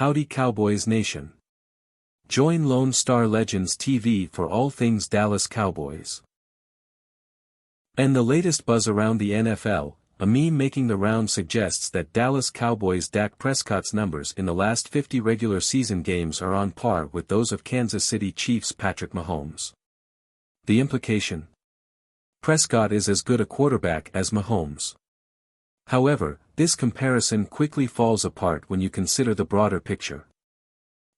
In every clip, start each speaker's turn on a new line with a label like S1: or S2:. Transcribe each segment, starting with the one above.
S1: Howdy Cowboys Nation. Join Lone Star Legends TV for all things Dallas Cowboys. And the latest buzz around the NFL, a meme making the round suggests that Dallas Cowboys' Dak Prescott's numbers in the last 50 regular season games are on par with those of Kansas City Chiefs' Patrick Mahomes. The implication? Prescott is as good a quarterback as Mahomes. However, this comparison quickly falls apart when you consider the broader picture.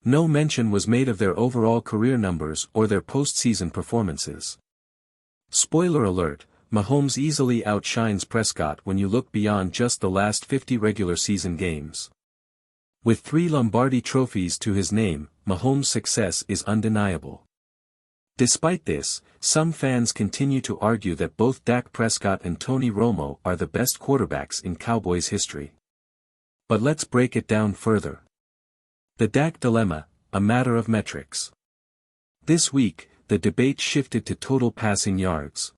S1: No mention was made of their overall career numbers or their postseason performances. Spoiler alert, Mahomes easily outshines Prescott when you look beyond just the last 50 regular season games. With 3 Lombardi trophies to his name, Mahomes' success is undeniable. Despite this, some fans continue to argue that both Dak Prescott and Tony Romo are the best quarterbacks in Cowboys history. But let's break it down further. The Dak dilemma, a matter of metrics. This week, the debate shifted to total passing yards.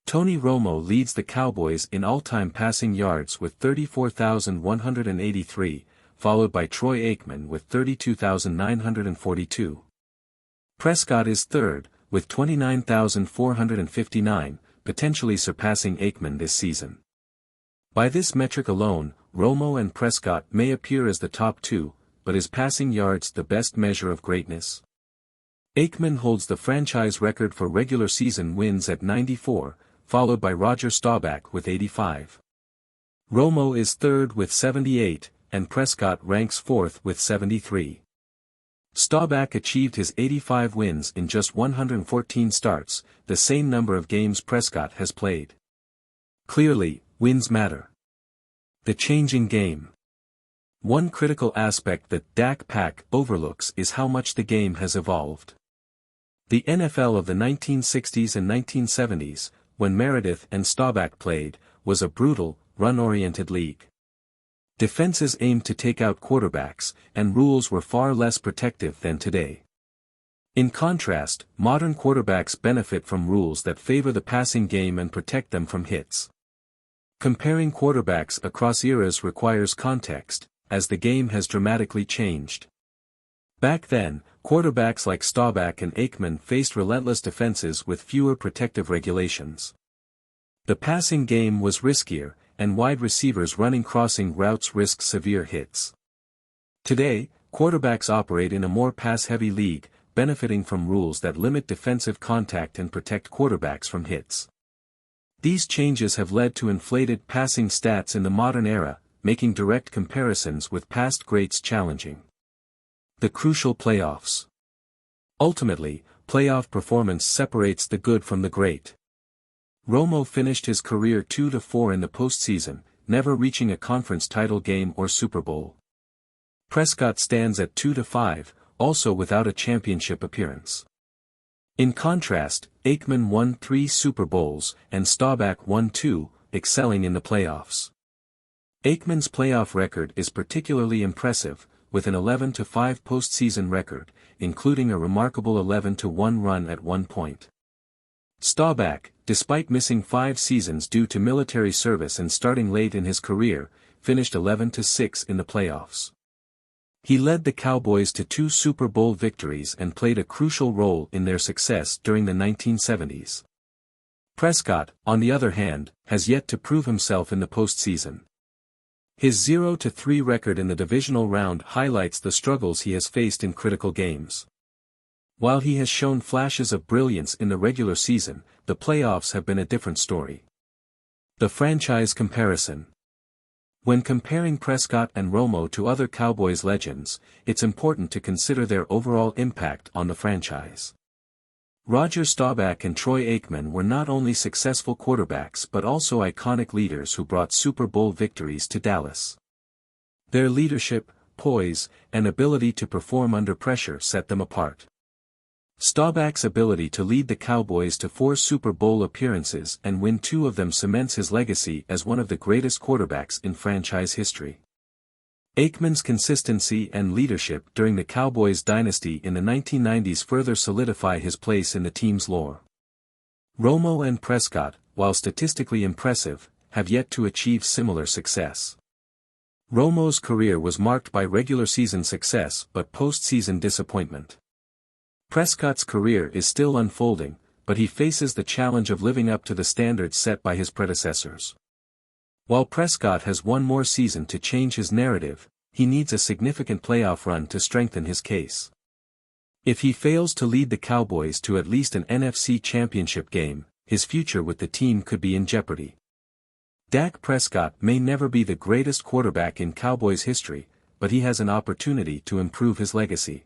S1: Tony Romo leads the Cowboys in all-time passing yards with 34,183, followed by Troy Aikman with 32,942. Prescott is third, with 29,459, potentially surpassing Aikman this season. By this metric alone, Romo and Prescott may appear as the top two, but is passing yards the best measure of greatness? Aikman holds the franchise record for regular season wins at 94, followed by Roger Staubach with 85. Romo is third with 78, and Prescott ranks fourth with 73. Staubach achieved his 85 wins in just 114 starts, the same number of games Prescott has played. Clearly, wins matter. The changing game. One critical aspect that Dak Pack overlooks is how much the game has evolved. The NFL of the 1960s and 1970s, when Meredith and Staubach played, was a brutal, run-oriented league. Defenses aimed to take out quarterbacks, and rules were far less protective than today. In contrast, modern quarterbacks benefit from rules that favor the passing game and protect them from hits. Comparing quarterbacks across eras requires context, as the game has dramatically changed. Back then, quarterbacks like Staubach and Aikman faced relentless defenses with fewer protective regulations. The passing game was riskier, and wide receivers running crossing routes risked severe hits. Today, quarterbacks operate in a more pass-heavy league, benefiting from rules that limit defensive contact and protect quarterbacks from hits. These changes have led to inflated passing stats in the modern era, making direct comparisons with past greats challenging. The crucial playoffs. Ultimately, playoff performance separates the good from the great. Romo finished his career 2-4 in the postseason, never reaching a conference title game or Super Bowl. Prescott stands at 2-5, also without a championship appearance. In contrast, Aikman won 3 Super Bowls, and Staubach won 2, excelling in the playoffs. Aikman's playoff record is particularly impressive, with an 11-5 postseason record, including a remarkable 11-1 run at one point. Staubach, despite missing 5 seasons due to military service and starting late in his career, finished 11-6 in the playoffs. He led the Cowboys to 2 Super Bowl victories and played a crucial role in their success during the 1970s. Prescott, on the other hand, has yet to prove himself in the postseason. His 0-3 record in the divisional round highlights the struggles he has faced in critical games. While he has shown flashes of brilliance in the regular season, the playoffs have been a different story. The franchise comparison. When comparing Prescott and Romo to other Cowboys legends, it's important to consider their overall impact on the franchise. Roger Staubach and Troy Aikman were not only successful quarterbacks but also iconic leaders who brought Super Bowl victories to Dallas. Their leadership, poise, and ability to perform under pressure set them apart. Staubach's ability to lead the Cowboys to 4 Super Bowl appearances and win 2 of them cements his legacy as one of the greatest quarterbacks in franchise history. Aikman's consistency and leadership during the Cowboys dynasty in the 1990s further solidify his place in the team's lore. Romo and Prescott, while statistically impressive, have yet to achieve similar success. Romo's career was marked by regular season success but postseason disappointment. Prescott's career is still unfolding, but he faces the challenge of living up to the standards set by his predecessors. While Prescott has one more season to change his narrative, he needs a significant playoff run to strengthen his case. If he fails to lead the Cowboys to at least an NFC Championship game, his future with the team could be in jeopardy. Dak Prescott may never be the greatest quarterback in Cowboys history, but he has an opportunity to improve his legacy.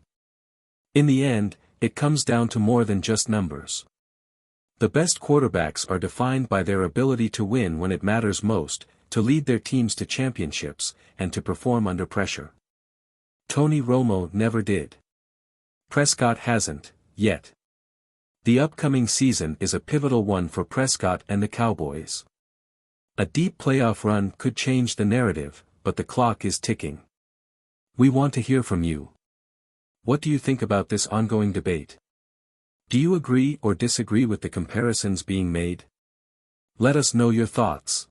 S1: In the end, it comes down to more than just numbers. The best quarterbacks are defined by their ability to win when it matters most, to lead their teams to championships, and to perform under pressure. Tony Romo never did. Prescott hasn't, yet. The upcoming season is a pivotal one for Prescott and the Cowboys. A deep playoff run could change the narrative, but the clock is ticking. We want to hear from you. What do you think about this ongoing debate? Do you agree or disagree with the comparisons being made? Let us know your thoughts.